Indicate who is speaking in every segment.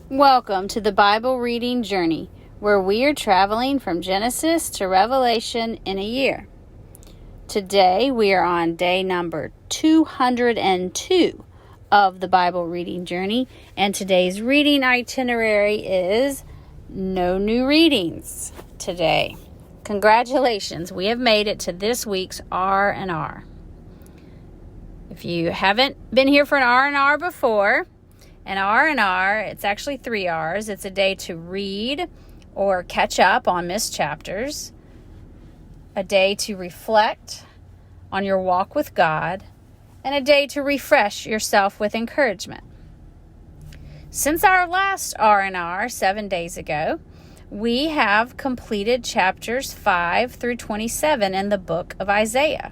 Speaker 1: Welcome to the Bible reading journey, where we are traveling from Genesis to Revelation in a year. Today we are on day number 202 of the Bible reading journey, and today's reading itinerary is no new readings today. Congratulations, we have made it to this week's R&R. If you haven't been here for an R&R before, an R&R, it's actually 3 R's. It's a day to read or catch up on missed chapters, a day to reflect on your walk with God, and a day to refresh yourself with encouragement. Since our last R&R 7 days ago, we have completed chapters 5 through 27 in the book of Isaiah.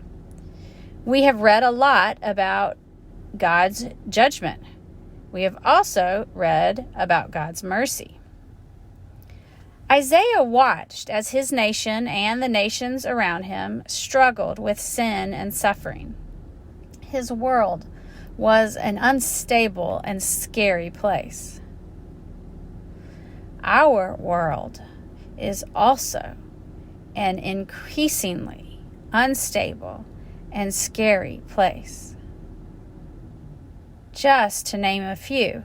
Speaker 1: We have read a lot about God's judgment. We have also read about God's mercy. Isaiah watched as his nation and the nations around him struggled with sin and suffering. His world was an unstable and scary place. Our world is also an increasingly unstable and scary place. Just to name a few,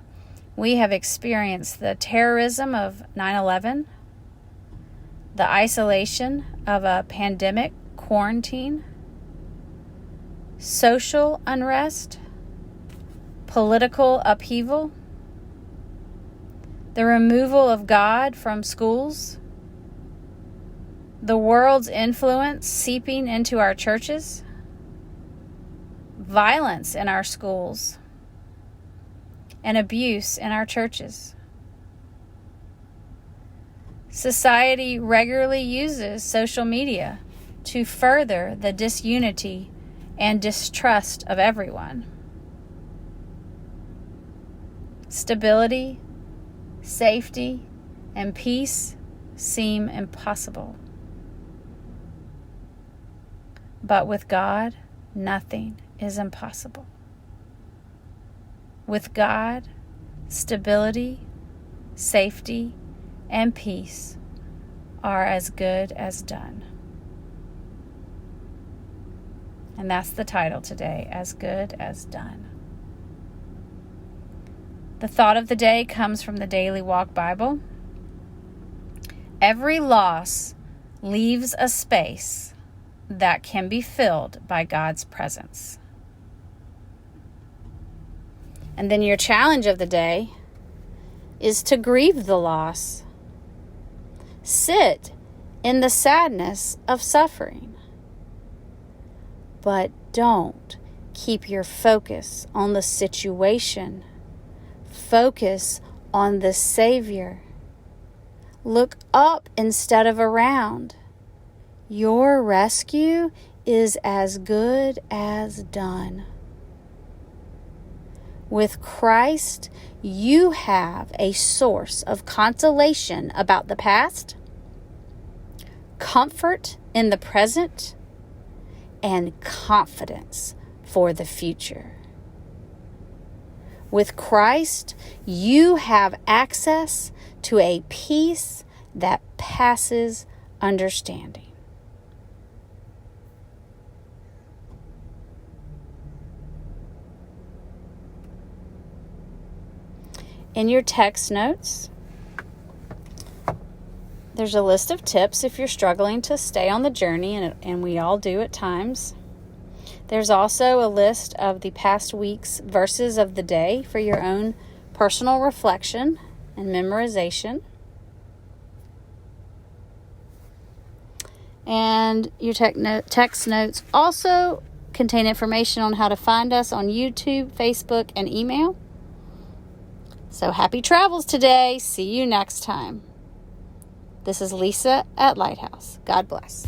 Speaker 1: we have experienced the terrorism of 9/11, the isolation of a pandemic quarantine, social unrest, political upheaval, the removal of God from schools, the world's influence seeping into our churches, violence in our schools, and abuse in our churches. Society regularly uses social media to further the disunity and distrust of everyone. Stability, safety, and peace seem impossible. But with God, nothing is impossible. With God, stability, safety, and peace are as good as done. And that's the title today, As Good as Done. The thought of the day comes from the Daily Walk Bible. Every loss leaves a space that can be filled by God's presence. And then your challenge of the day is to grieve the loss. Sit in the sadness of suffering. But don't keep your focus on the situation. Focus on the Savior. Look up instead of around. Your rescue is as good as done. With Christ, you have a source of consolation about the past, comfort in the present, and confidence for the future. With Christ, you have access to a peace that passes understanding. In your text notes, there's a list of tips if you're struggling to stay on the journey, and we all do at times. There's also a list of the past week's verses of the day for your own personal reflection and memorization. And your text notes also contain information on how to find us on YouTube, Facebook, and email. So happy travels today. See you next time. This is Lisa at Lighthouse. God bless.